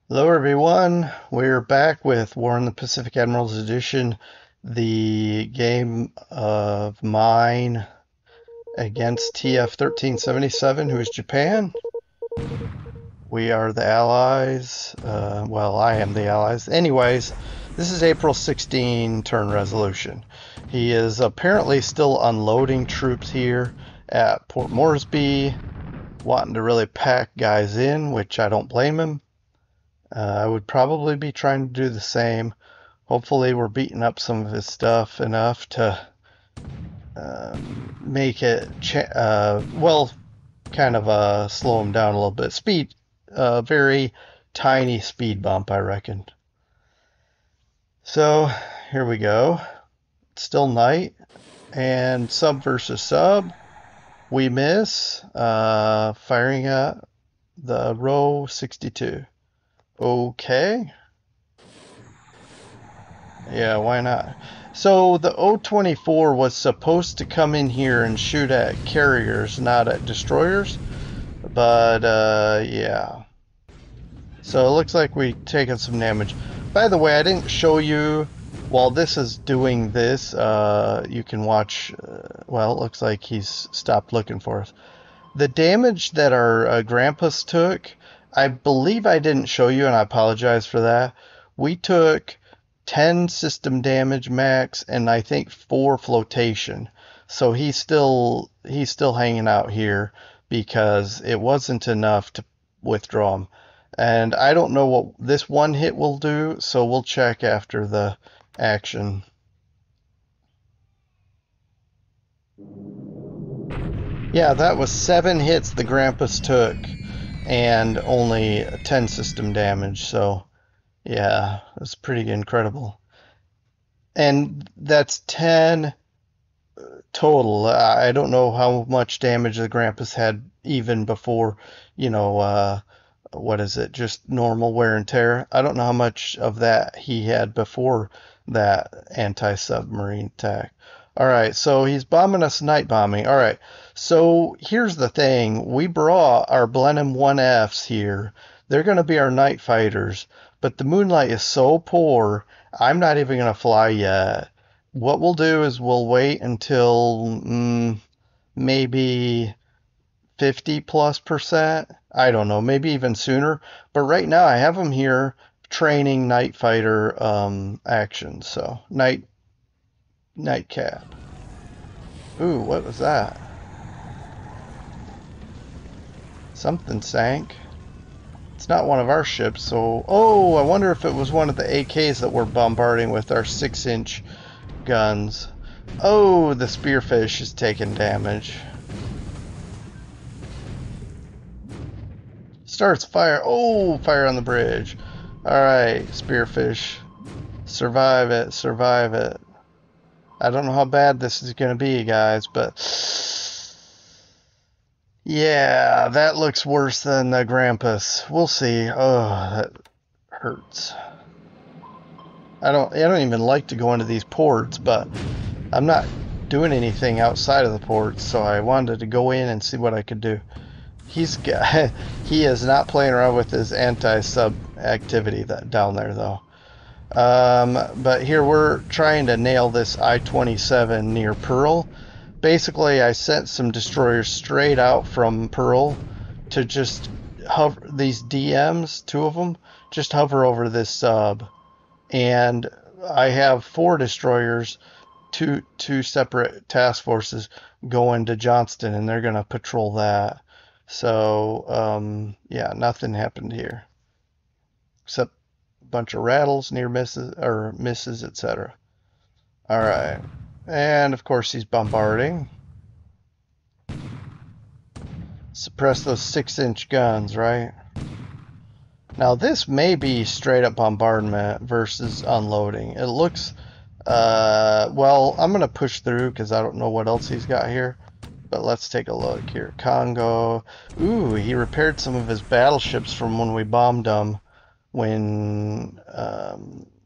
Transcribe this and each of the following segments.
Hello, everyone. We're back with War in the Pacific Admirals Edition, the game of mine against TF-1377, who is Japan. We are the Allies. Well, I am the Allies. Anyways, this is April 16 turn resolution. He is apparently still unloading troops here at Port Moresby, wanting to really pack guys in, which I don't blame him. I would probably be trying to do the same. Hopefully, we're beating up some of his stuff enough to make it, well, kind of slow him down a little bit. Speed, very tiny speed bump, I reckon. So, here we go. It's still night, and sub versus sub. We miss, firing at the row 62. Okay. Yeah, why not? So the O-24 was supposed to come in here and shoot at carriers, not at destroyers. But, yeah. So it looks like we've taken some damage. By the way, I didn't show you, while this is doing this, you can watch, well, it looks like he's stopped looking for us. The damage that our Grampus took, I believe I didn't show you, and I apologize for that. We took 10 system damage max and I think 4 flotation. So he's still hanging out here because it wasn't enough to withdraw him. And I don't know what this one hit will do, so we'll check after the action. Yeah, that was 7 hits the Grampus took and only 10 system damage. So, yeah, that's pretty incredible. And that's 10 total. I don't know how much damage the Grampus had even before, what is it, just normal wear and tear. I don't know how much of that he had before that anti-submarine attack. All right, so he's bombing us night bombing. All right, so here's the thing. We brought our Blenheim 1Fs here. They're going to be our night fighters, but the moonlight is so poor, I'm not even going to fly yet. What we'll do is we'll wait until maybe 50 plus percent. I don't know, maybe even sooner. But right now I have them here training night fighter actions. So nightcap. Ooh, what was that? Something sank. It's not one of our ships, so oh, I wonder if it was one of the AKs that we're bombarding with our 6-inch guns. Oh, the spearfish is taking damage. Starts fire. Oh, fire on the bridge. Alright, spearfish. Survive it, survive it. I don't know how bad this is going to be, guys, but yeah, that looks worse than the Grampus. We'll see. Oh, that hurts. I don't even like to go into these ports, but I'm not doing anything outside of the ports, so I wanted to go in and see what I could do. He is not playing around with his anti-sub activity down there though. But here we're trying to nail this I-27 near Pearl. Basically, I sent some destroyers straight out from Pearl to just hover these DMs, 2 of them, just hover over this sub. And I have 4 destroyers, two separate task forces going to Johnston, and they're gonna patrol that. So, yeah, nothing happened here except a bunch of rattles, near misses, or misses, etc. All right, and of course he's bombarding. Suppress those 6-inch guns, right? Now this may be straight up bombardment versus unloading. It looks, well, I'm gonna push through because I don't know what else he's got here. But let's take a look here. Congo. Ooh, he repaired some of his battleships from when we bombed them when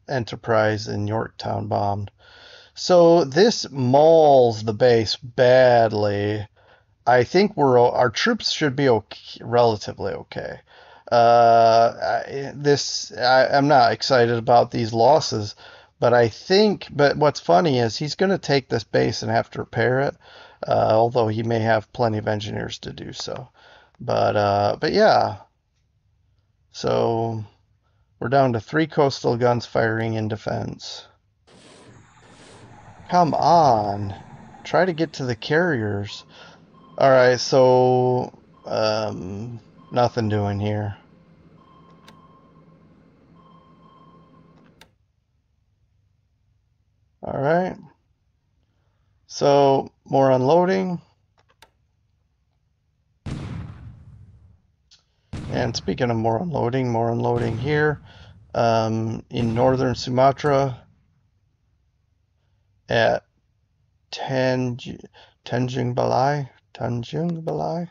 Enterprise and Yorktown bombed. So this mauls the base badly. I think our troops should be okay, relatively okay. I'm not excited about these losses, but I think. But what's funny is he's going to take this base and have to repair it, although he may have plenty of engineers to do so. But yeah. So we're down to 3 coastal guns firing in defense. Come on, try to get to the carriers. All right, so nothing doing here. All right. So more unloading. And speaking of more unloading here in northern Sumatra at Tanjung Balai. Tanjung Balai.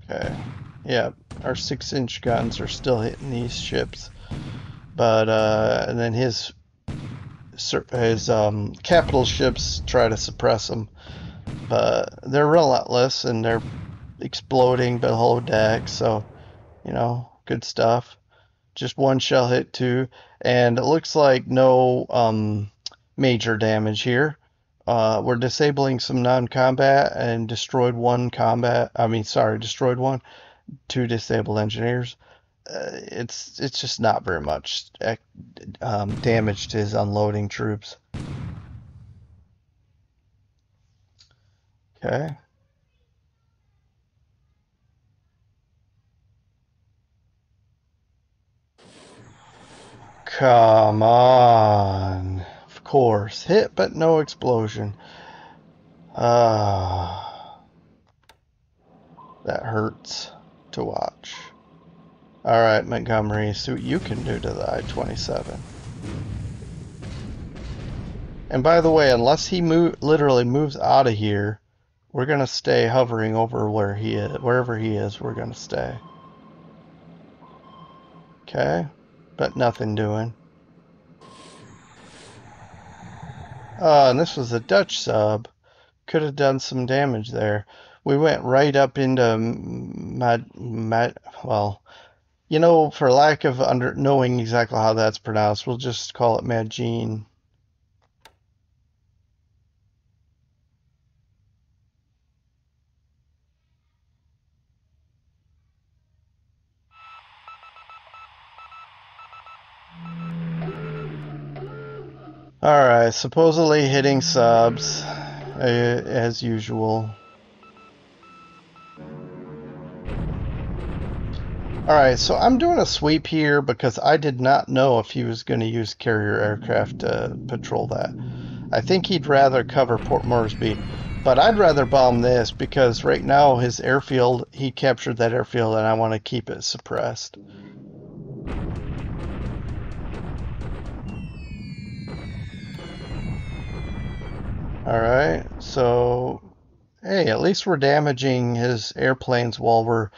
Okay. Yeah, our 6-inch guns are still hitting these ships, but and then his capital ships try to suppress them, but they're relentless and they're exploding below deck. So good stuff. Just one shell hit two, and it looks like no major damage here. We're disabling some non-combat and destroyed one combat. I mean, sorry, destroyed one. Two disabled engineers. It's just not very much damage to his unloading troops. Okay. Come on. Of course. Hit, but no explosion. Ah, that hurts to watch. All right, Montgomery, see what you can do to the I-27. And by the way, unless he literally moves out of here, we're gonna stay hovering over where he is, wherever he is. We're gonna stay. Okay, but nothing doing. And this was a Dutch sub. Could have done some damage there. We went right up into well, for lack of knowing exactly how that's pronounced, we'll just call it Magine. Alright, supposedly hitting subs, as usual. Alright, so I'm doing a sweep here because I did not know if he was going to use carrier aircraft to patrol that. I think he'd rather cover Port Moresby, but I'd rather bomb this because right now his airfield, he captured that airfield and I want to keep it suppressed. Alright, so hey, at least we're damaging his airplanes while we're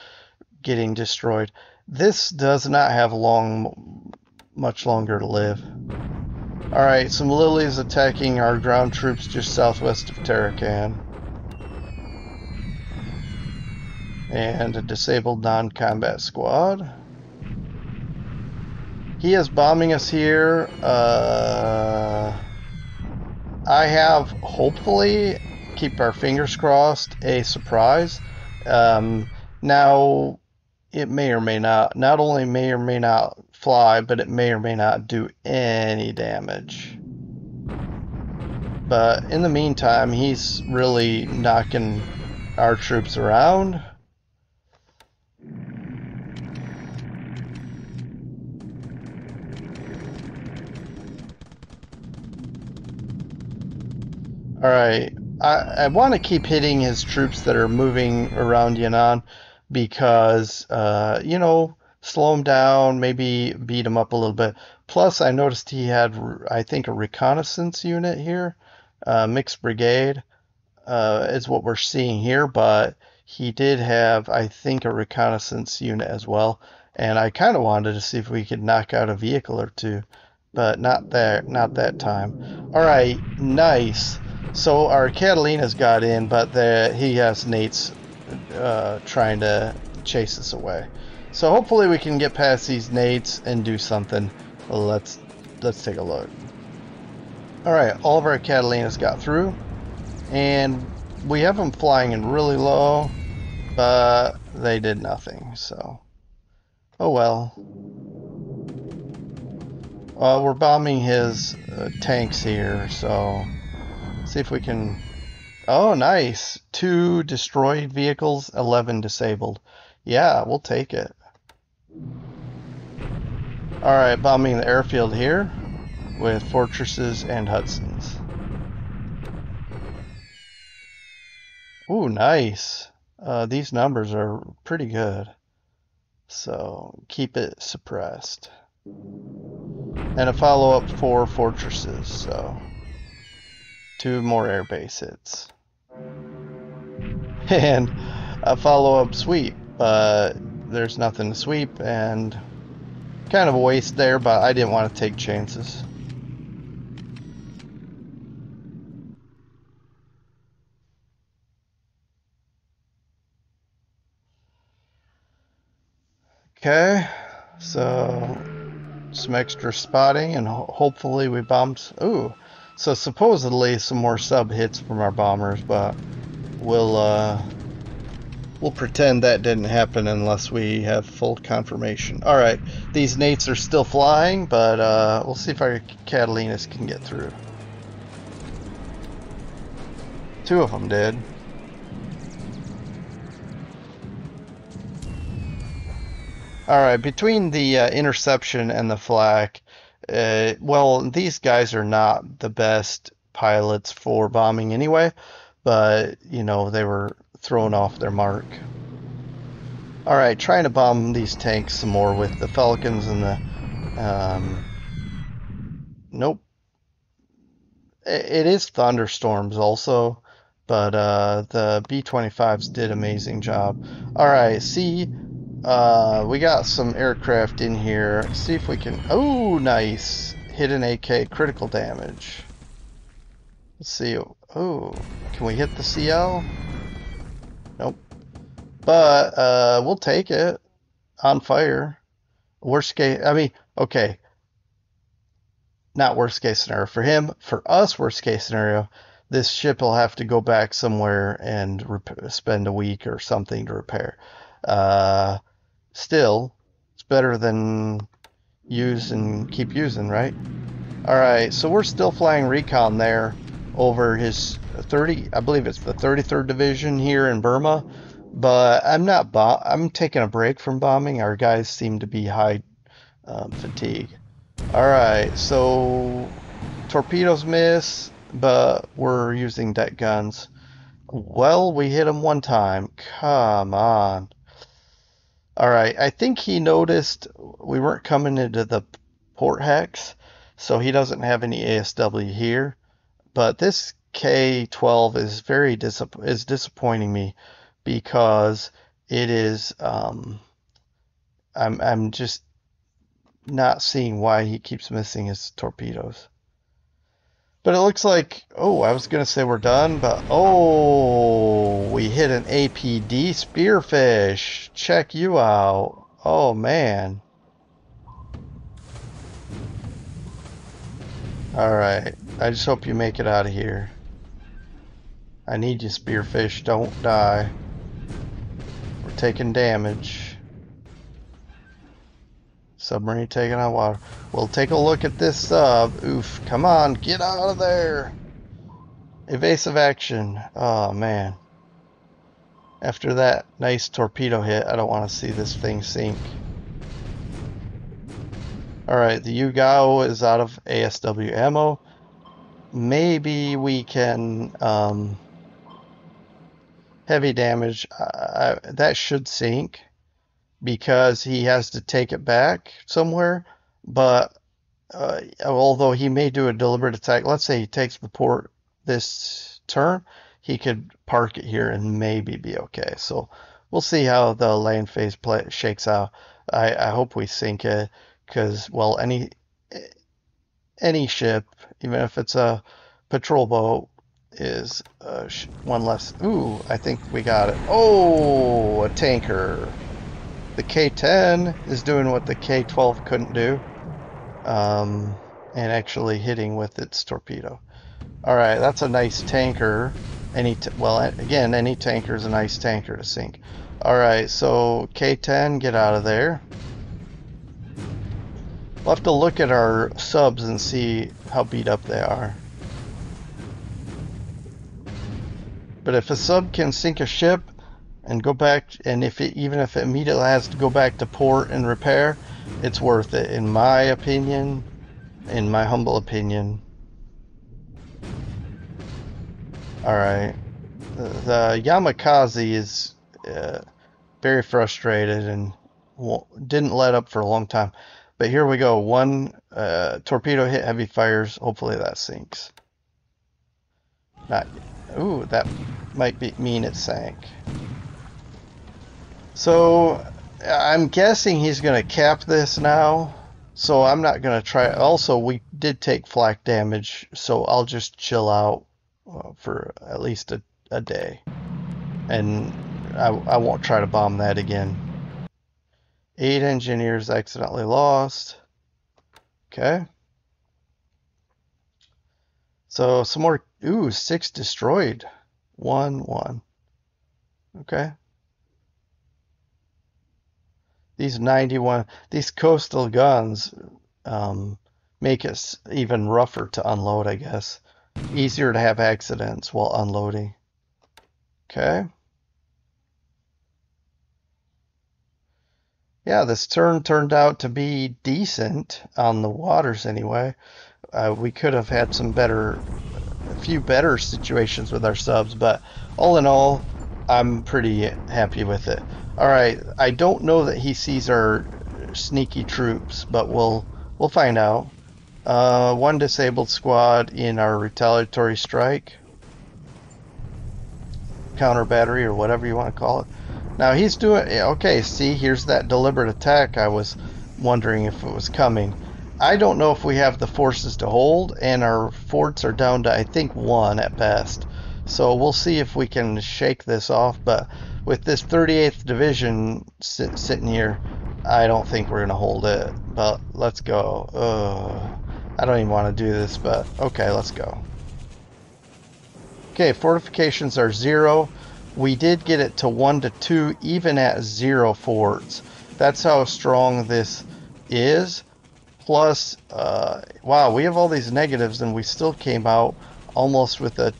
getting destroyed. This does not have much longer to live. Alright, some lilies attacking our ground troops just southwest of Tarakan. And a disabled non-combat squad. He is bombing us here. I have, hopefully, keep our fingers crossed, a surprise. Now, it may or may not only may or may not fly, but it may or may not do any damage. But in the meantime, he's really knocking our troops around. Alright, I want to keep hitting his troops that are moving around Yan'an because, slow him down, maybe beat him up a little bit. Plus, I noticed he had, I think, a reconnaissance unit here. Mixed brigade is what we're seeing here, but he did have, I think, a reconnaissance unit as well. And I kind of wanted to see if we could knock out a vehicle or two, but not that time. All right, nice. So our Catalina's got in, but he has Nate's trying to chase us away. So hopefully we can get past these Nates and do something. Well, let's take a look. All right, all of our Catalinas got through, and we have them flying in really low, but they did nothing. So, oh well. We're bombing his tanks here, so see if we can. Oh, nice. 2 destroyed vehicles, 11 disabled. Yeah, we'll take it. Alright, bombing the airfield here with Fortresses and Hudsons. Ooh, nice. These numbers are pretty good. So, keep it suppressed. And a follow-up for Fortresses, so 2 more airbase hits. And a follow-up sweep, but there's nothing to sweep, and kind of a waste there, but I didn't want to take chances. Okay, so some extra spotting, and hopefully we bombed. Ooh, so supposedly some more sub hits from our bombers, but we'll pretend that didn't happen unless we have full confirmation. All right, these Nates are still flying, but we'll see if our Catalinas can get through. 2 of them did. All right, between the interception and the flak, well, these guys are not the best pilots for bombing anyway, but, you know, they were thrown off their mark. All right, trying to bomb these tanks some more with the Falcons and the... nope. It is thunderstorms also, but the B-25s did an amazing job. All right, see... we got some aircraft in here. See if we can... Oh, nice. Hit an AK, critical damage. Let's see. Oh, can we hit the CL? Nope. But, we'll take it. On fire. Worst case... I mean, okay. Not worst case scenario for him. For us, worst case scenario, this ship will have to go back somewhere and spend a week or something to repair. Still, it's better than use and keep using, right? Alright, so we're still flying recon there over his 30, I believe it's the 33rd Division here in Burma, but I'm taking a break from bombing. Our guys seem to be high fatigue. Alright, so torpedoes miss, but we're using deck guns. Well, we hit him one time. Come on. Alright, I think he noticed we weren't coming into the port hex, so he doesn't have any ASW here. But this K-12 is is disappointing me because it is I'm just not seeing why he keeps missing his torpedoes. But it looks like, oh, I was going to say we're done, but oh, we hit an APD spearfish. Check you out. Oh, man. Alright, I just hope you make it out of here. I need you, spearfish. Don't die. We're taking damage. Submarine taking on water. We'll take a look at this sub. Oof, come on, get out of there. Evasive action. Oh, man. After that nice torpedo hit, I don't want to see this thing sink. Alright, the Yugao is out of ASW ammo. Maybe we can... heavy damage. That should sink, because he has to take it back somewhere, but although he may do a deliberate attack, let's say he takes the port this turn, he could park it here and maybe be okay. So we'll see how the land phase shakes out. I hope we sink it because, well, any ship, even if it's a patrol boat, is one less. Ooh, I think we got it. Oh, a tanker. The K-10 is doing what the K-12 couldn't do, and actually hitting with its torpedo. All right, that's a nice tanker. Well, again, any tanker is a nice tanker to sink. All right, so K-10, get out of there. We'll have to look at our subs and see how beat up they are. But if a sub can sink a ship and go back, and even if it immediately has to go back to port and repair, it's worth it, in my opinion, in my humble opinion. Alright. The Yamakaze is very frustrated and didn't let up for a long time. But here we go. One torpedo hit heavy fires. Hopefully that sinks. Not. Ooh, that might mean it sank. So I'm guessing he's going to cap this now. So I'm not going to try. Also, we did take flak damage, so I'll just chill out for at least a day. And I won't try to bomb that again. 8 engineers accidentally lost. Okay. So some more. Ooh, 6 destroyed. 1. Okay. These coastal guns make it even rougher to unload, I guess. Easier to have accidents while unloading. Okay. Yeah, this turn turned out to be decent on the waters anyway. We could have had a few better situations with our subs, but all in all, I'm pretty happy with it. Alright, I don't know that he sees our sneaky troops, but we'll find out. 1 disabled squad in our retaliatory strike. Counter battery, or whatever you want to call it. Now he's doing, okay, see, here's that deliberate attack I was wondering if it was coming. I don't know if we have the forces to hold, and our forts are down to, I think, 1 at best. So we'll see if we can shake this off, but with this 38th Division sitting here, I don't think we're going to hold it. But let's go. I don't even want to do this, but okay, let's go. Okay, fortifications are 0. We did get it to 1 to 2, even at 0 forts. That's how strong this is. Plus, wow, we have all these negatives, and we still came out almost with a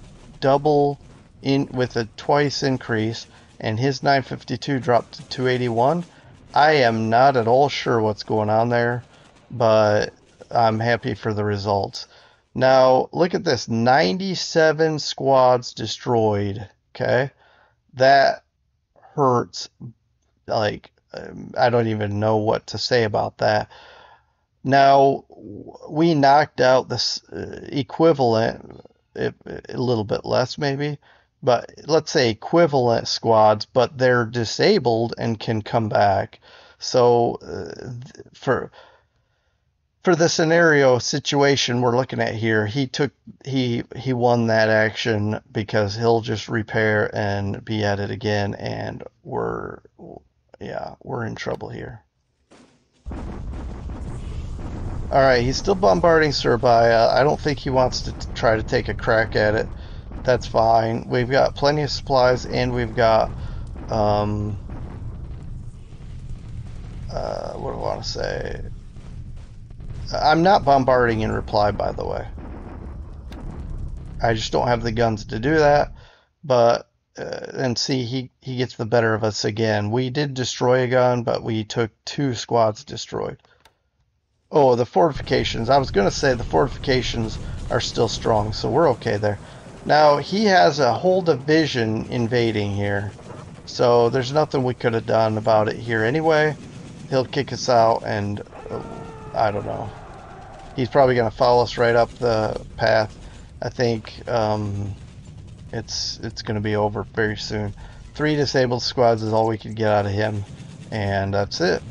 with a twice increase, and his 952 dropped to 281. I am not at all sure what's going on there, but I'm happy for the results. Now, look at this, 97 squads destroyed, okay? That hurts, like, I don't even know what to say about that. Now, we knocked out this equivalent, a little bit less maybe, but let's say equivalent squads, but they're disabled and can come back. So for the scenario situation we're looking at here, he won that action because he'll just repair and be at it again, and we're in trouble here. Alright, he's still bombarding Serbia. I don't think he wants to try to take a crack at it. That's fine. We've got plenty of supplies, and we've got what do I want to say? I'm not bombarding in reply, by the way. I just don't have the guns to do that. But and see, he gets the better of us again. We did destroy a gun, but we took 2 squads destroyed. Oh, the fortifications. I was going to say the fortifications are still strong, so we're okay there. Now, he has a whole division invading here, so there's nothing we could have done about it here anyway. He'll kick us out, and I don't know. He's probably going to follow us right up the path. I think It's going to be over very soon. 3 disabled squads is all we could get out of him, and that's it.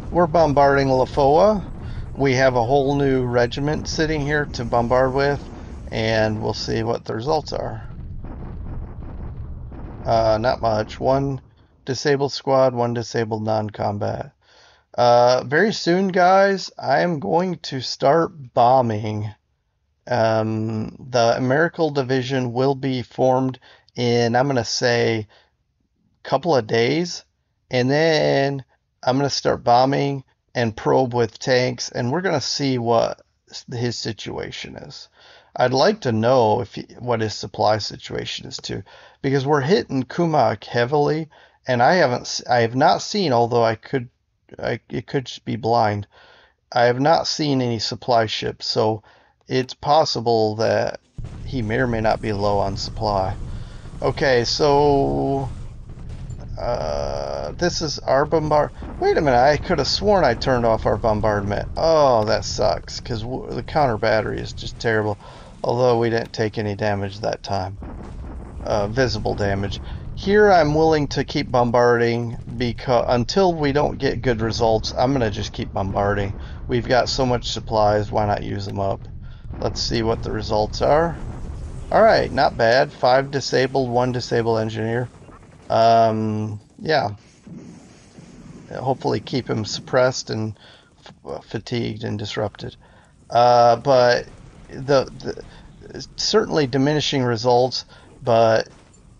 We're bombarding Lafoa. We have a whole new regiment sitting here to bombard with, and we'll see what the results are. Not much. 1 disabled squad, 1 disabled non-combat. Very soon, guys, I'm going to start bombing. The Americal Division will be formed in, I'm going to say, a couple of days. And then I'm going to start bombing and probe with tanks, and we're going to see what his situation is. I'd like to know what his supply situation is too, because we're hitting Kumak heavily, and I have not seen, although it could just be blind. I have not seen any supply ships, so it's possible that he may or may not be low on supply. Okay, so this is our bombard. Wait a minute, I could have sworn I turned off our bombardment. Oh, that sucks, because the counter battery is just terrible. Although we didn't take any damage that time. Visible damage. Here I'm willing to keep bombarding because until we don't get good results, I'm going to just keep bombarding. We've got so much supplies, why not use them up? Let's see what the results are. Alright, not bad. 5 disabled, 1 disabled engineer. Yeah. Hopefully keep him suppressed and fatigued and disrupted. But the certainly diminishing results, but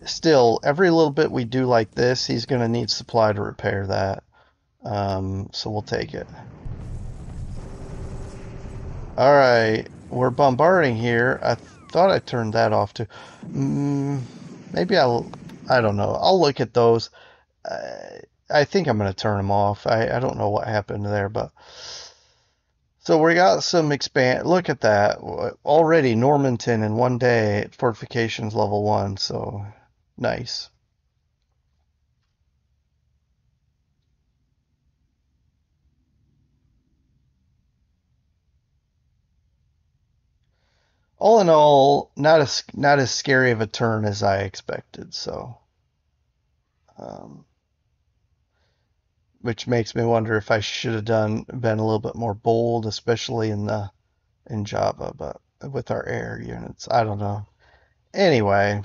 still, every little bit we do like this, he's going to need supply to repair that. So we'll take it. Alright, we're bombarding here. I thought I turned that off too. Maybe I don't know. I'll look at those. I think I'm going to turn them off. I don't know what happened there, but... So we got some expand. Look at that. Already Normanton in 1 day. Fortifications level 1, so nice. All in all, not as scary of a turn as I expected. So, um, which makes me wonder if I should have been a little bit more bold, especially in Java, but with our air units, I don't know. Anyway,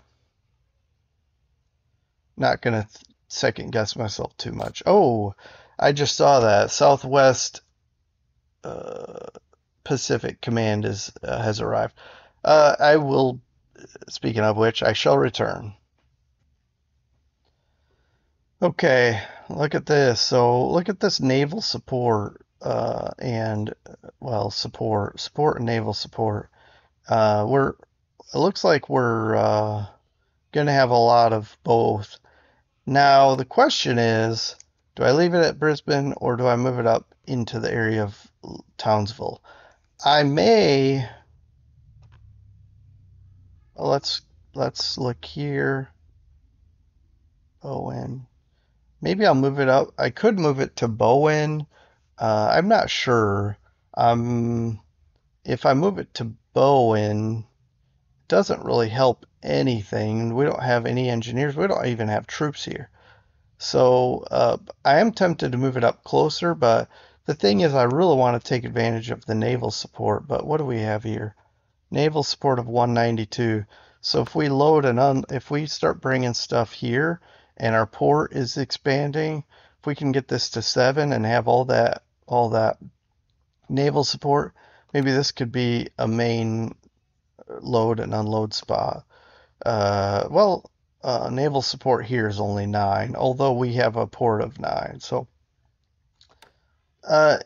not gonna second guess myself too much. Oh, I just saw that Southwest uh, Pacific Command has arrived. I will. Speaking of which, I shall return. Okay, look at this. So look at this naval support and well, support and naval support. We're it looks like we're going to have a lot of both. Now the question is, do I leave it at Brisbane or do I move it up into the area of Townsville? I may. Let's look here. Bowen. Maybe I'll move it up. I could move it to Bowen. I'm not sure. Um, if I move it to Bowen, it doesn't really help anything. We don't have any engineers. We don't even have troops here. So I am tempted to move it up closer, but the thing is, I really want to take advantage of the naval support. But what do we have here? Naval support of 192. So if we load if we start bringing stuff here and our port is expanding, if we can get this to 7 and have all that naval support, maybe this could be a main load and unload spot. Naval support here is only 9, although we have a port of 9. So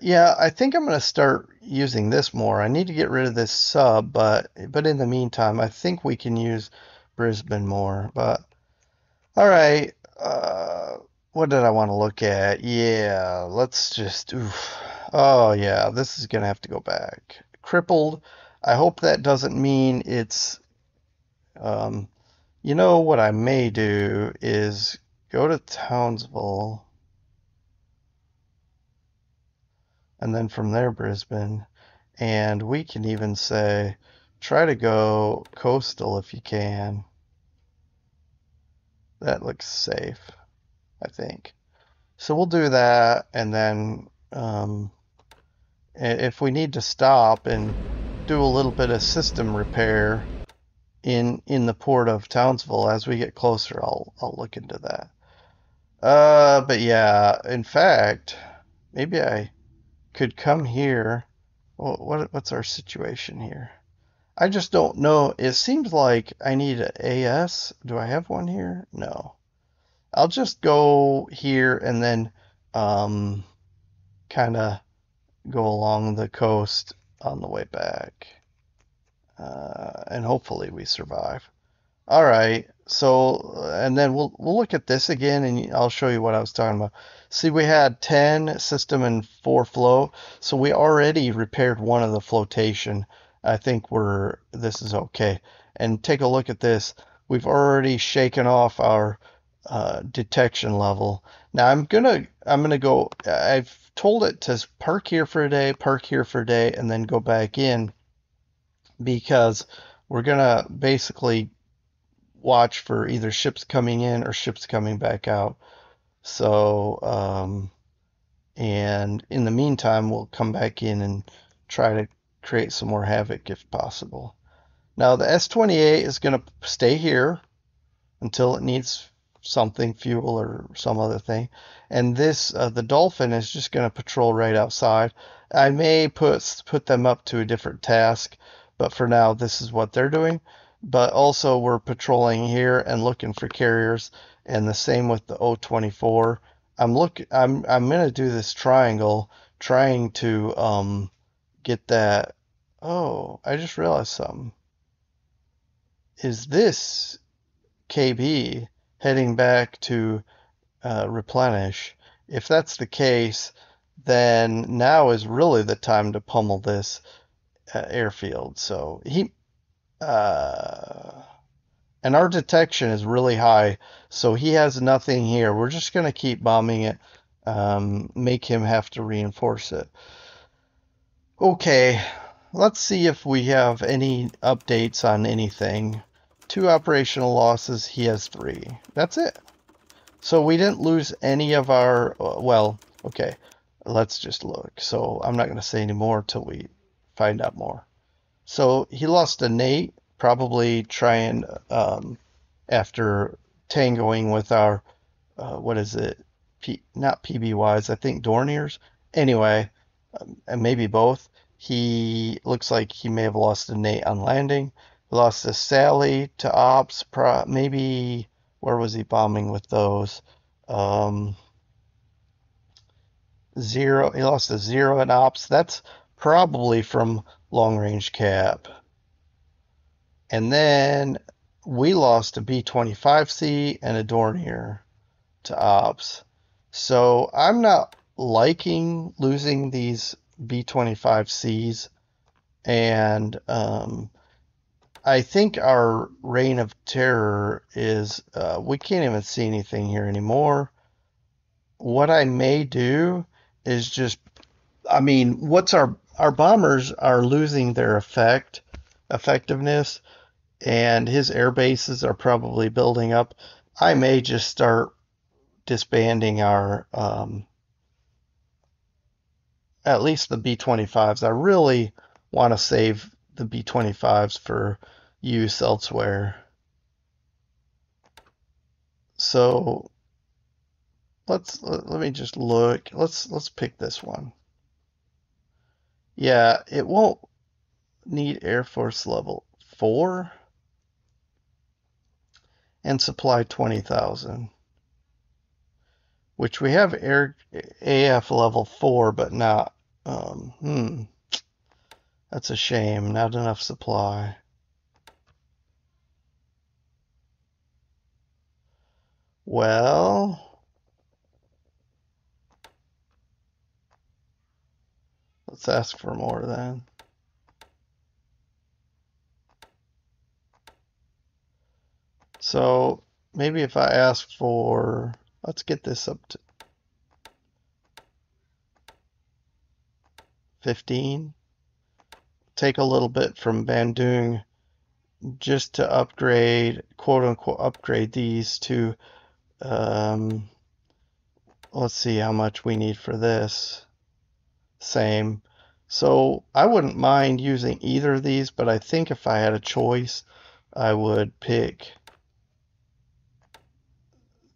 yeah, I think I'm going to start using this more. I need to get rid of this sub, but in the meantime, I think we can use Brisbane more. But all right, what did I want to look at? Yeah, let's just. Oof. Oh yeah, this is going to have to go back. Crippled. I hope that doesn't mean it's. Um, you know what I may do is go to Townsville. And then from there Brisbane, And we can even say, try to go coastal if you can. That looks safe, I think. So we'll do that, and then if we need to stop and do a little bit of system repair in the port of Townsville as we get closer, I'll look into that. But yeah, in fact, maybe I could come here. What's our situation here? I just don't know. It seems like I need an AS. Do I have one here? No. I'll just go here and then kind of go along the coast on the way back. And hopefully we survive. All right. So, and then we'll look at this again, and I'll show you what I was talking about. See, we had 10 system and 4 flow, so we already repaired one of the flotation. I think this is okay. And take a look at this. We've already shaken off our detection level. Now I'm gonna go. I've told it to park here for a day, park here for a day, and then go back in because we're gonna basically watch for either ships coming in or ships coming back out. So, and in the meantime, we'll come back in and try to create some more havoc if possible. Now, the S-28 is going to stay here until it needs something, fuel or some other thing. And the Dolphin is just going to patrol right outside. I may put them up to a different task, but for now, this is what they're doing. But also, we're patrolling here and looking for carriers, and the same with the O-24. I'm gonna do this triangle, trying to get that. Oh, I just realized something. Is this KB heading back to replenish? If that's the case, then now is really the time to pummel this airfield. So and our detection is really high, so he has nothing here. We're just gonna keep bombing it, make him have to reinforce it. Okay, let's see if we have any updates on anything. 2 operational losses, he has 3. That's it. So we didn't lose any of our, well, okay, let's just look. So I'm not going to say any more till we find out more. So he lost a Nate, probably trying, after tangoing with our, what is it? Not PBYs, I think Dorniers. Anyway, and maybe both. He looks like he may have lost a Nate on landing. He lost a Sally to ops. Maybe where was he bombing with those? Um, 0. He lost a 0 in ops. That's probably from long range cap. And then we lost a B-25C and a Dornier to ops. So I'm not liking losing these B-25Cs, and I think our reign of terror is we can't even see anything here anymore. What I may do is just, I mean, what's our bombers are losing their effectiveness, and his air bases are probably building up. I may just start disbanding our at least the B-25s. I really want to save the B-25s for use elsewhere. So let me just look. Let's pick this one. Yeah, it won't need Air Force level 4 and supply 20,000, which we have AF level 4, but not. That's a shame. Not enough supply. Well, let's ask for more then. So maybe if I ask for, let's get this up to 15. take a little bit from Bandung just to upgrade, quote unquote, upgrade these to, um, let's see how much we need for this. Same. So I wouldn't mind using either of these, but I think if I had a choice, I would pick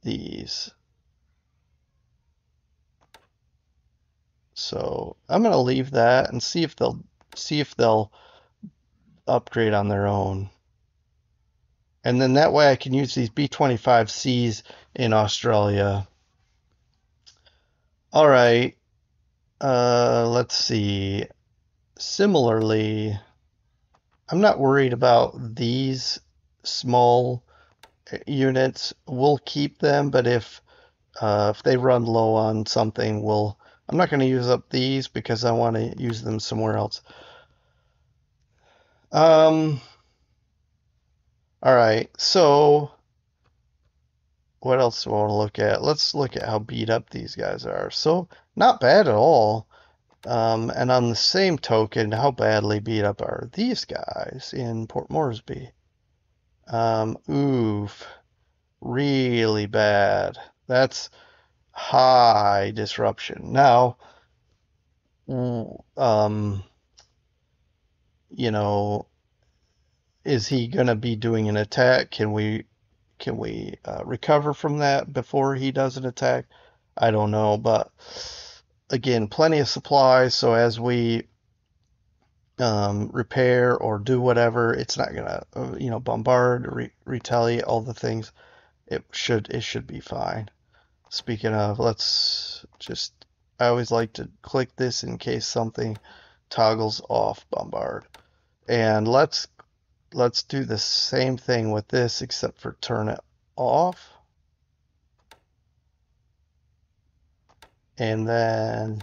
these. So I'm gonna leave that and see if they'll upgrade on their own. And then that way I can use these B-25Cs in Australia. All right. Let's see. Similarly, I'm not worried about these small units. We'll keep them, but if they run low on something, I'm not going to use up these because I want to use them somewhere else. Um, all right. So what else do I want to look at? Let's look at how beat up these guys are. So not bad at all. And on the same token, how badly beat up are these guys in Port Moresby? Oof, really bad. That's high disruption. Now, um, you know, is he gonna be doing an attack? Can we recover from that before he does an attack? I don't know, but again, plenty of supplies. So as we repair or do whatever, it's not gonna bombard, retaliate, all the things. It should be fine. Speaking of, I always like to click this in case something toggles off bombard. And let's do the same thing with this except for turn it off. And then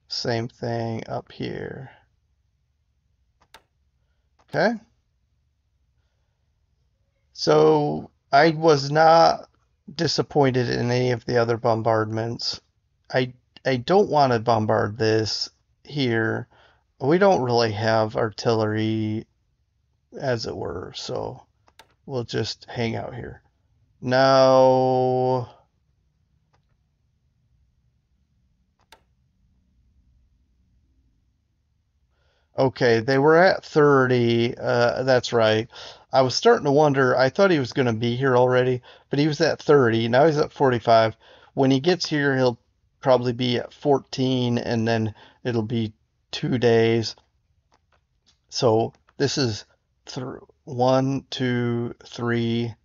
same thing up here. Okay. So I was not disappointed in any of the other bombardments. I I don't want to bombard this here. We don't really have artillery, as it were, so we'll just hang out here. Now, okay, they were at 30. That's right. I was starting to wonder. I thought he was going to be here already, but he was at 30. Now he's at 45. When he gets here, he'll probably be at 14, and then it'll be 2 days. So this is 1, 2, 3,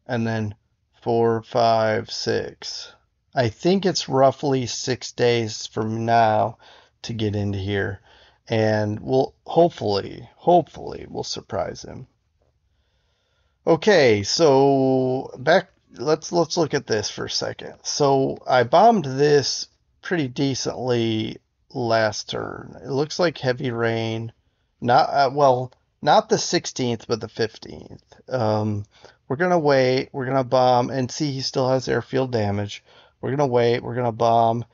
and then 4, 5, 6. I think it's roughly 6 days from now to get into here, and we'll hopefully we'll surprise him. Okay, so let's look at this for a second. So I bombed this pretty decently last turn. It looks like heavy rain. Not not the 16th, but the 15th. We're gonna wait. We're gonna bomb and see he still has airfield damage. We're gonna wait. We're gonna bomb.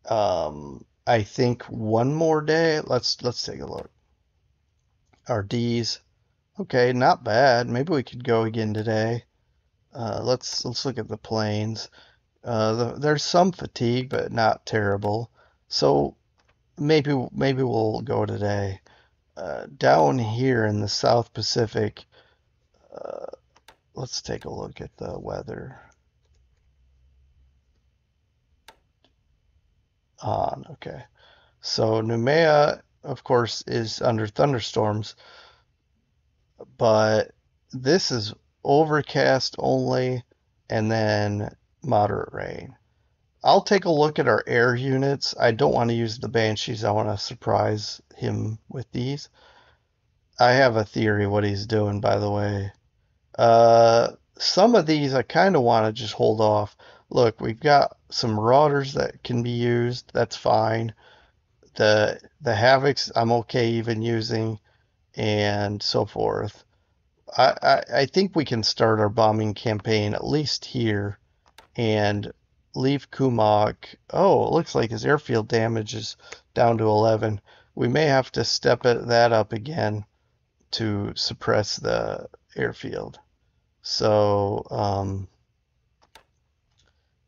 I think one more day. Let's take a look. Our D's. Okay, not bad. Maybe we could go again today. Let's look at the planes. There's some fatigue, but not terrible. So maybe we'll go today. Down here in the South Pacific, uh, let's take a look at the weather. On, okay. So Noumea, of course, is under thunderstorms, but this is overcast only and then moderate rain. I'll take a look at our air units. I don't want to use the Banshees. I want to surprise him with these. I have a theory what he's doing, by the way. Some of these I kind of want to just hold off. Look, we've got some Marauders that can be used. That's fine. The Havocs I'm okay even using, and so forth. I think we can start our bombing campaign at least here and leave Kumok. Oh, it looks like his airfield damage is down to 11. we may have to step that up again to suppress the airfield. So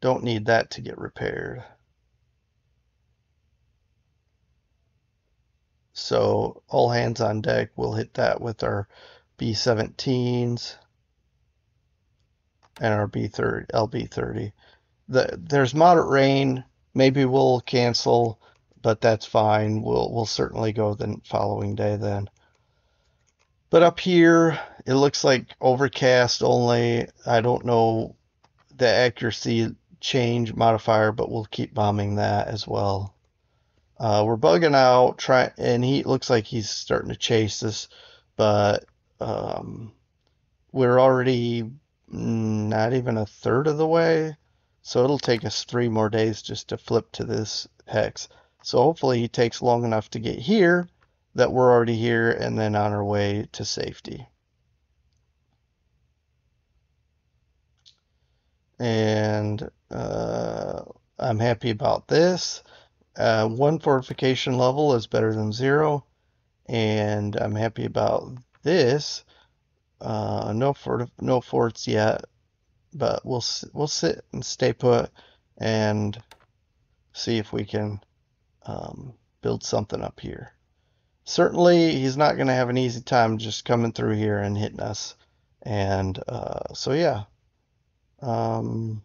don't need that to get repaired. So all hands on deck. We'll hit that with our B-17s and our B-30, LB-30. There's moderate rain. Maybe we'll cancel, but that's fine. We'll certainly go the following day then. But up here, it looks like overcast only. I don't know the accuracy change modifier, but we'll keep bombing that as well. We're bugging out, and he looks like he's starting to chase us, but we're already not even a third of the way, so it'll take us 3 more days just to flip to this hex. So hopefully he takes long enough to get here that we're already here and then on our way to safety. And I'm happy about this. 1 fortification level is better than 0, and I'm happy about this. No forts yet, but we'll sit and stay put and see if we can build something up here. Certainly, he's not going to have an easy time just coming through here and hitting us. And so, yeah. And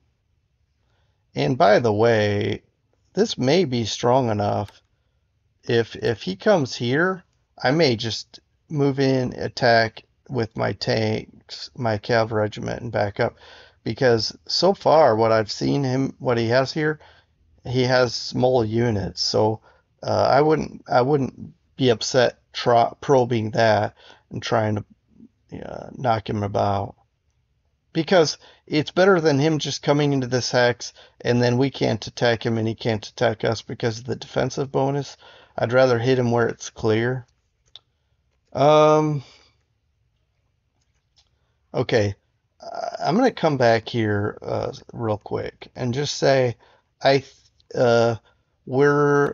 by the way, this may be strong enough. If he comes here, I may just move in, attack with my tanks, my cav regiment, and back up. Because so far, what I've seen what he has here, he has small units. So I wouldn't be upset probing that and trying to knock him about. Because it's better than him just coming into this hex and then we can't attack him and he can't attack us because of the defensive bonus. I'd rather hit him where it's clear. Okay. I'm going to come back here real quick and just say we're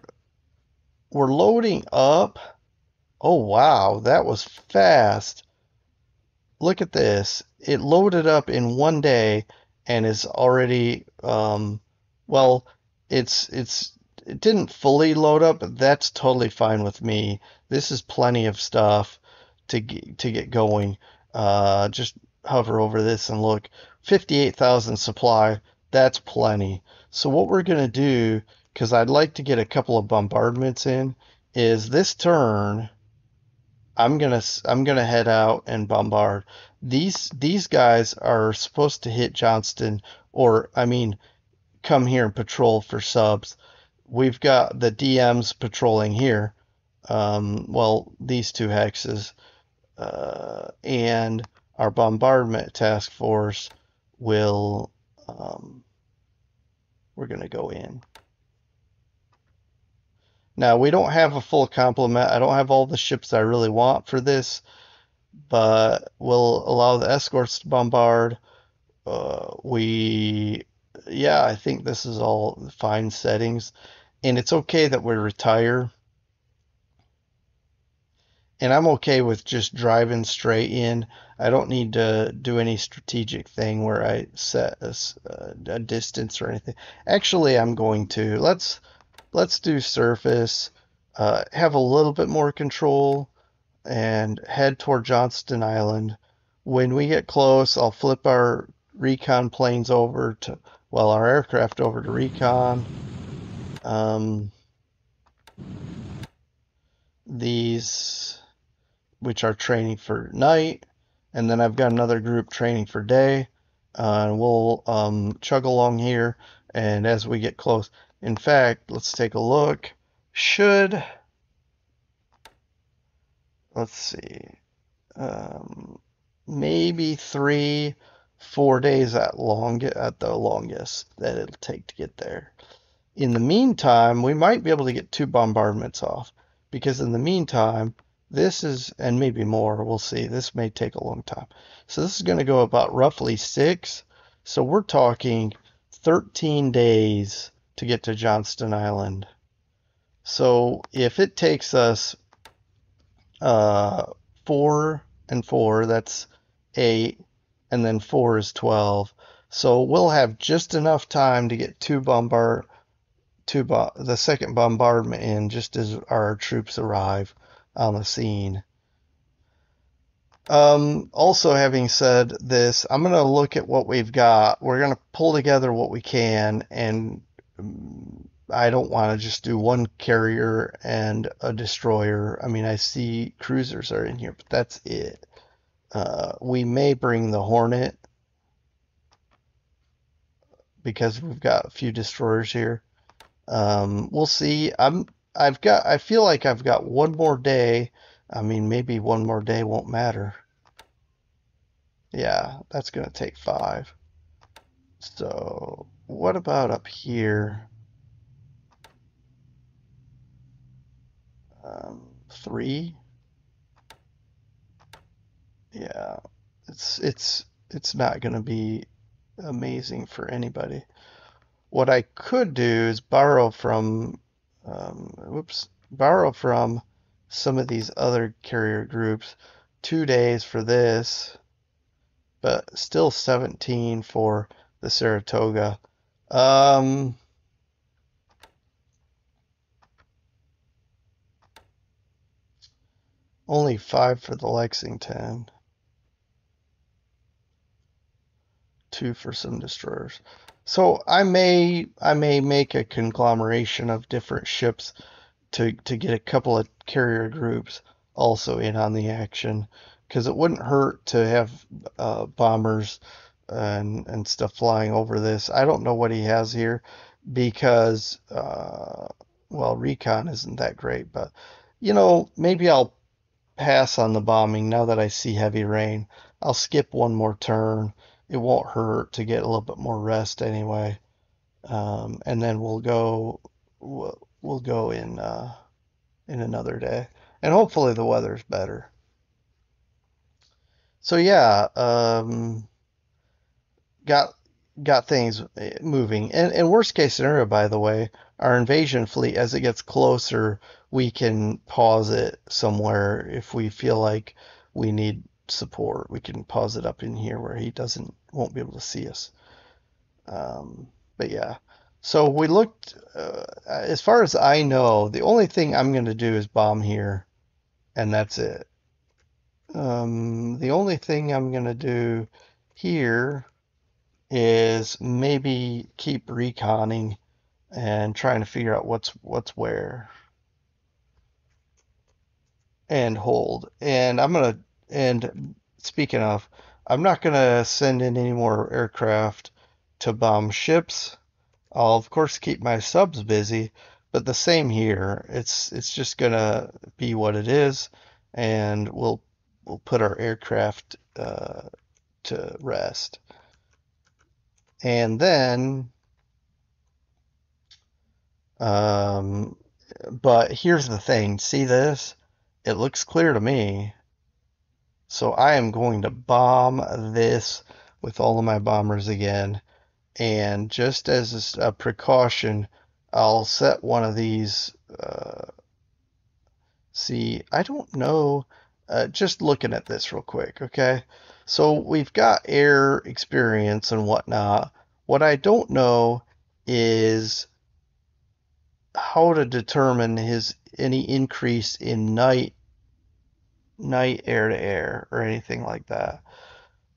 loading up. Oh wow, that was fast. Look at this. It loaded up in 1 day and is already well, it didn't fully load up, but that's totally fine with me. This is plenty of stuff to get going. Just hover over this and look. 58,000 supply. That's plenty. So what we're going to do, because I'd like to get a couple of bombardments in, is this turn I'm gonna head out and bombard. These guys are supposed to hit Johnston, or I mean, come here and patrol for subs. We've got the DMs patrolling here. Well, these 2 hexes, and our bombardment task force will. We're gonna go in. Now, we don't have a full complement. I don't have all the ships I really want for this, but we'll allow the escorts to bombard. Yeah, I think this is all fine settings, and it's okay that we retire. And I'm okay with just driving straight in. I don't need to do any strategic thing where I set a distance or anything. Actually, I'm going to. Let's do surface, have a little bit more control, and head toward Johnston Island. When we get close, I'll flip our recon planes over to, well, our aircraft over to recon. These, which are training for night, and then I've got another group training for day. And we'll chug along here, and as we get close, in fact, let's take a look. Let's see, maybe 3-4 days at the longest that it'll take to get there. In the meantime, we might be able to get 2 bombardments off, because in the meantime, this is, and maybe more, we'll see. This may take a long time. So this is going to go about roughly 6. So we're talking 13 days to get to Johnston Island. So if it takes us uh, 4 and 4, that's 8, and then 4 is 12. So we'll have just enough time to get the second bombardment in just as our troops arrive on the scene. Also, having said this, I'm going to look at what we've got. We're going to pull together what we can, and I don't want to just do one carrier and a destroyer. I mean, I see cruisers are in here, but that's it. We may bring the Hornet because we've got a few destroyers here. We'll see. I feel like I've got one more day. I mean, maybe one more day won't matter. Yeah, that's going to take 5. So, what about up here? 3? Yeah, it's not going to be amazing for anybody. What I could do is borrow from some of these other carrier groups. 2 days for this, but still 17 for the Saratoga. Um, Only 5 for the Lexington. 2 for some destroyers. So I may make a conglomeration of different ships to get a couple of carrier groups also in on the action, because it wouldn't hurt to have bombers and stuff flying over this. I don't know what he has here because well, recon isn't that great, but maybe I'll pass on the bombing now that I see heavy rain. I'll skip one more turn. It won't hurt to get a little bit more rest anyway. And then we'll go in another day. And hopefully the weather's better. So yeah, got got things moving. And worst case scenario, by the way, our invasion fleet, as it gets closer, we can pause it somewhere if we feel like we need support. We can pause it up in here where he won't be able to see us. But yeah. So we looked, as far as I know, the only thing I'm going to do is bomb here, and that's it. The only thing I'm going to do here is maybe keep reconning and trying to figure out what's where and hold. And speaking of, I'm not gonna send in any more aircraft to bomb ships. I'll of course keep my subs busy, but the same here. It's just gonna be what it is, and we'll put our aircraft to rest. And then Um, but here's the thing. See this? It looks clear to me. So I am going to bomb this with all of my bombers again. And just as a precaution, I'll set one of these. See, I don't know. Just looking at this real quick, okay? So we've got air experience and whatnot. What I don't know is how to determine his any increase in night air to air or anything like that.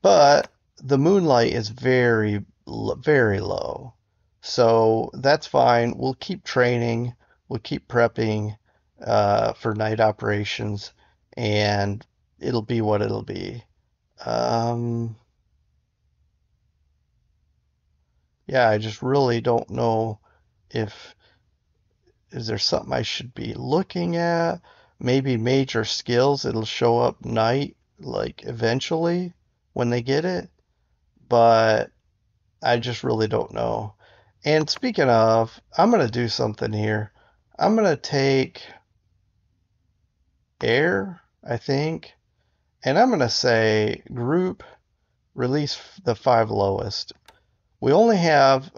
But the moonlight is very low. So that's fine. We'll keep training. We'll keep prepping for night operations, and it'll be what it'll be. Um, yeah, I just really don't know if is there something I should be looking at? Maybe major skills, it'll show up night, like eventually when they get it, but I just really don't know. And speaking of, I'm going to do something here. I'm going to take air, I think, and I'm going to say group, release the 5 lowest. We only have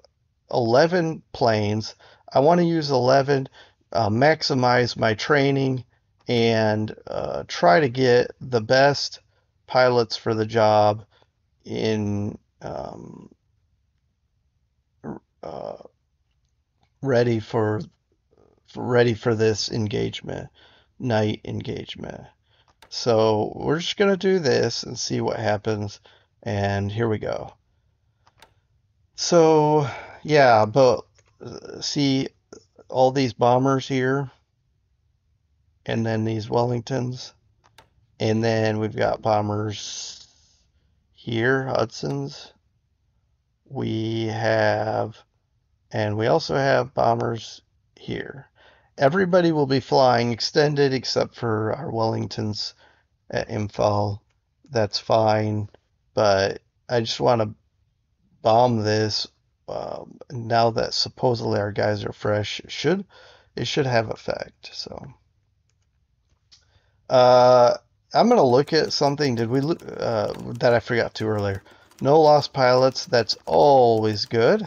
11 planes. I want to use 11. maximize my training and try to get the best pilots for the job in uh, ready for this engagement, night engagement. So we're just gonna do this and see what happens. And here we go. So yeah, but see all these bombers here, and then these Wellingtons, and then we've got bombers here, Hudsons. We have, and we also have bombers here. Everybody will be flying extended except for our Wellingtons at Imphal. That's fine, but I just want to bomb this now that supposedly our guys are fresh. It should have effect. So uh, I'm gonna look at something. Did we that I forgot to earlier? No lost pilots. That's always good.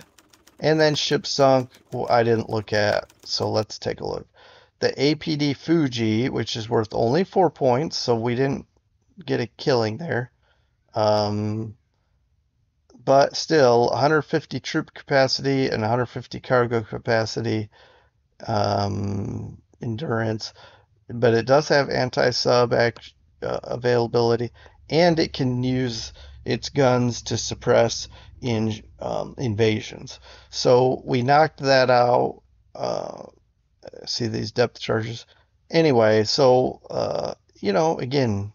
And then ship sunk, well, I didn't look at, so let's take a look. The APD Fuji, which is worth only 4 points, so we didn't get a killing there. Um, but still, 150 troop capacity and 150 cargo capacity, endurance. But it does have anti-sub availability, and it can use its guns to suppress invasions. So we knocked that out. Uh, see these depth charges. Anyway, so again,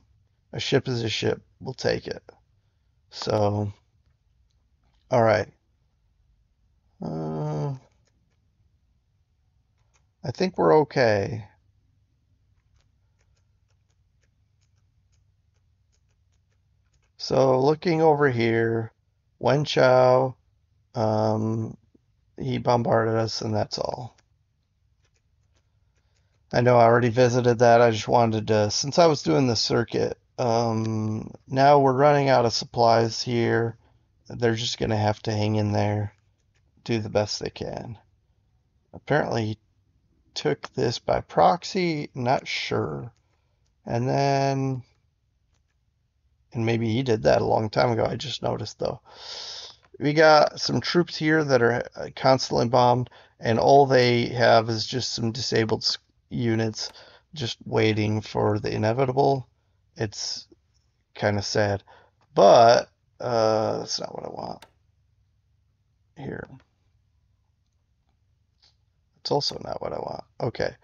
a ship is a ship. We'll take it. So, all right. Uh, I think we're okay. So looking over here, Wen Chao, um, he bombarded us, and that's all. I know I already visited that. I just wanted to, since I was doing the circuit, now we're running out of supplies here. They're just going to have to hang in there, do the best they can. Apparently, he took this by proxy, not sure. And then, and maybe he did that a long time ago. I just noticed though. We got some troops here that are constantly bombed, and all they have is just some disabled units just waiting for the inevitable. It's kind of sad, but that's not what I want here. It's also not what I want. Okay,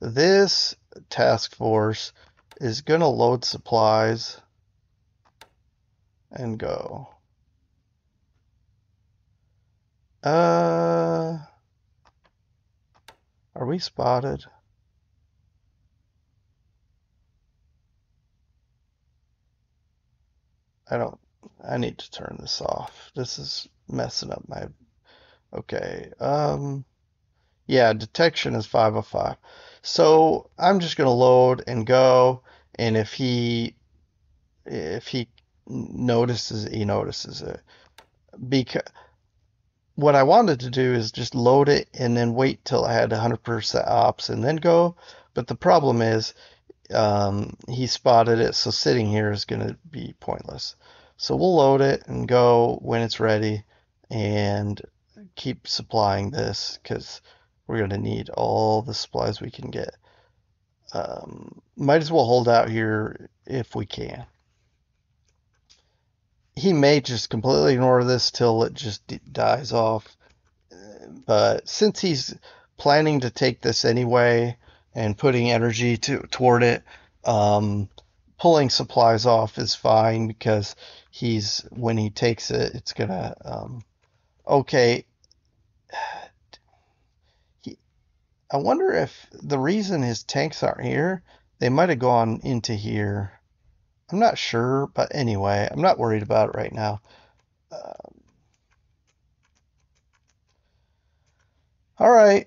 this task force is gonna load supplies and go. Are we spotted? I don't, I need to turn this off. This is messing up my, okay. Yeah, detection is 5 of 5. So I'm just gonna load and go, and if he notices, he notices it. Because what I wanted to do is just load it and then wait till I had 100% ops and then go. But the problem is he spotted it, so sitting here is going to be pointless. So we'll load it and go when it's ready and keep supplying this because we're going to need all the supplies we can get. Might as well hold out here if we can. He may just completely ignore this till it just dies off. But since he's planning to take this anyway and putting energy toward it, pulling supplies off is fine because when he takes it, it's gonna okay. He, I wonder if the reason his tanks aren't here, they might have gone into here. I'm not sure, but anyway, I'm not worried about it right now. Uh, all right,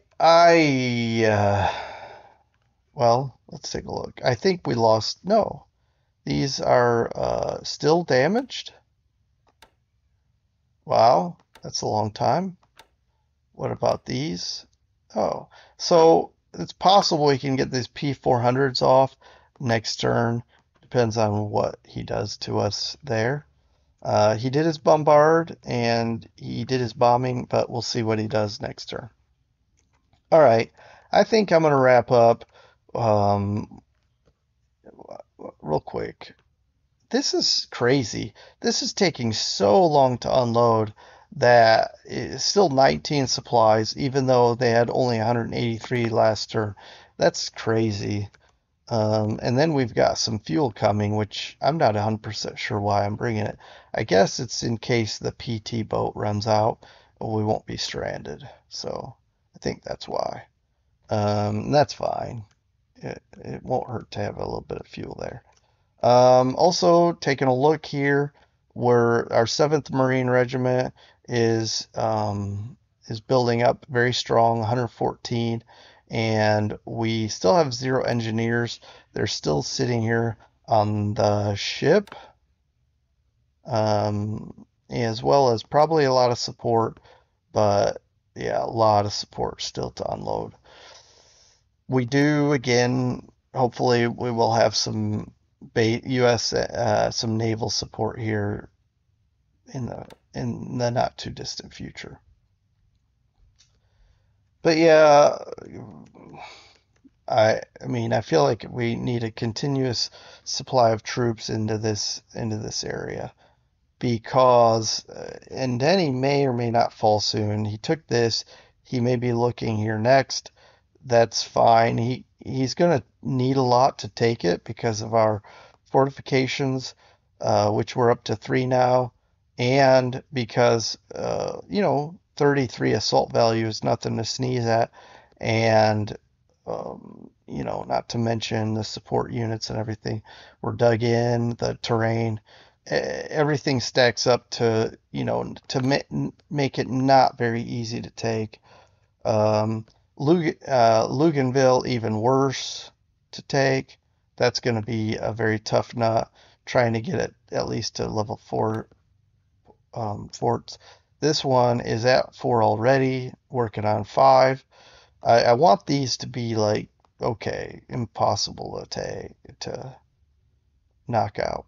well, let's take a look. I think we lost. No, these are still damaged. Wow, that's a long time. What about these? Oh, so it's possible we can get these P400s off next turn. Depends on what he does to us there. He did his bombard and he did his bombing, but we'll see what he does next turn. All right, I think I'm gonna wrap up um, real quick. This is crazy. This is taking so long to unload that it's still 19 supplies, even though they had only 183 last turn. That's crazy. And then we've got some fuel coming, which I'm not 100% sure why I'm bringing it. I guess it's in case the PT boat runs out, we won't be stranded. So I think that's why. That's fine. It won't hurt to have a little bit of fuel there. Also, taking a look here, where our 7th Marine Regiment is building up very strong, 114, and we still have 0 engineers. They're still sitting here on the ship, as well as probably a lot of support, but yeah, a lot of support still to unload. We do again. Hopefully, we will have some U.S. Some naval support here in the not too distant future. But yeah, I mean I feel like we need a continuous supply of troops into this area because and Denny may or may not fall soon. He took this. He may be looking here next. That's fine. He's going to need a lot to take it because of our fortifications, which we're up to 3 now, and because 33 assault value is nothing to sneeze at, and not to mention the support units and everything. We're dug in, the terrain, everything stacks up to make it not very easy to take. Um, Luganville, even worse to take. That's going to be a very tough nut trying to get it at least to level 4 forts. This one is at 4 already, working on 5. I want these to be like, okay, impossible to knock out.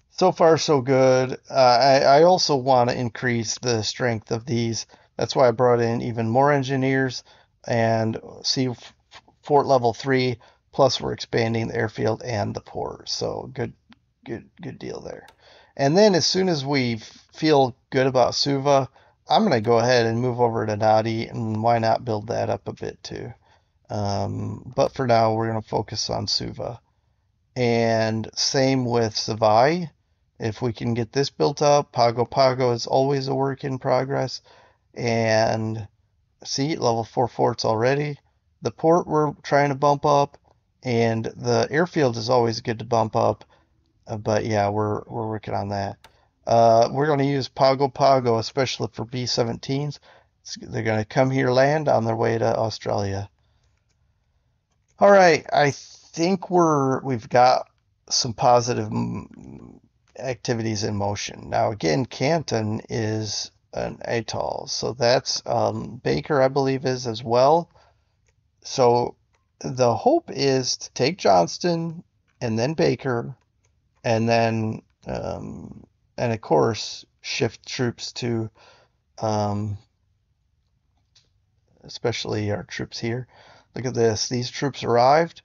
So far, so good. I also want to increase the strength of these. That's why I brought in even more engineers and see fort level 3. Plus, we're expanding the airfield and the port. So good deal there. And then as soon as we feel good about Suva, I'm going to go ahead and move over to Nadi, and why not build that up a bit too. But for now, we're going to focus on Suva. And same with Savai. If we can get this built up, Pago Pago is always a work in progress. And see, level 4 forts already. The port we're trying to bump up, and the airfield is always good to bump up. But yeah, we're working on that. We're going to use Pago Pago, especially for B-17s. They're going to come here, land on their way to Australia. All right, I think we've got some positive activities in motion. Now again, Canton is an atoll, so that's Baker, I believe, is as well. So the hope is to take Johnston and then Baker, and then and of course shift troops to especially our troops here. Look at this. These troops arrived.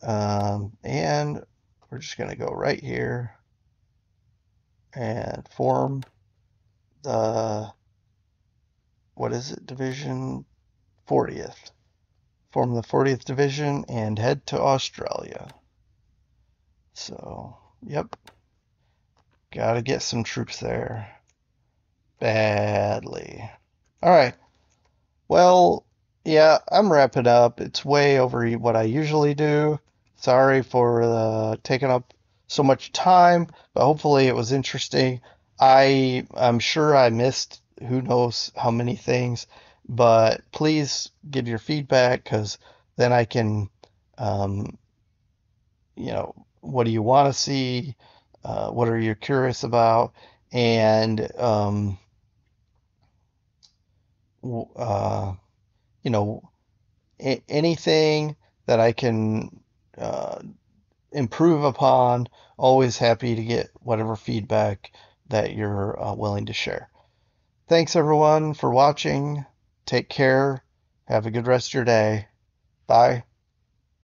And we're just going to go right here and form the, what is it, division 40th. Form the 40th division and head to Australia. So, yep. Got to get some troops there. Badly. All right. Well, yeah, I'm wrapping up. It's way over what I usually do. Sorry for taking up so much time, but hopefully it was interesting. I'm sure I missed who knows how many things, but please give your feedback because then I can, um, what do you want to see? What are you curious about? And you know, anything that I can improve upon. Always happy to get whatever feedback that you're willing to share. Thanks everyone for watching. Take care. Have a good rest of your day. Bye.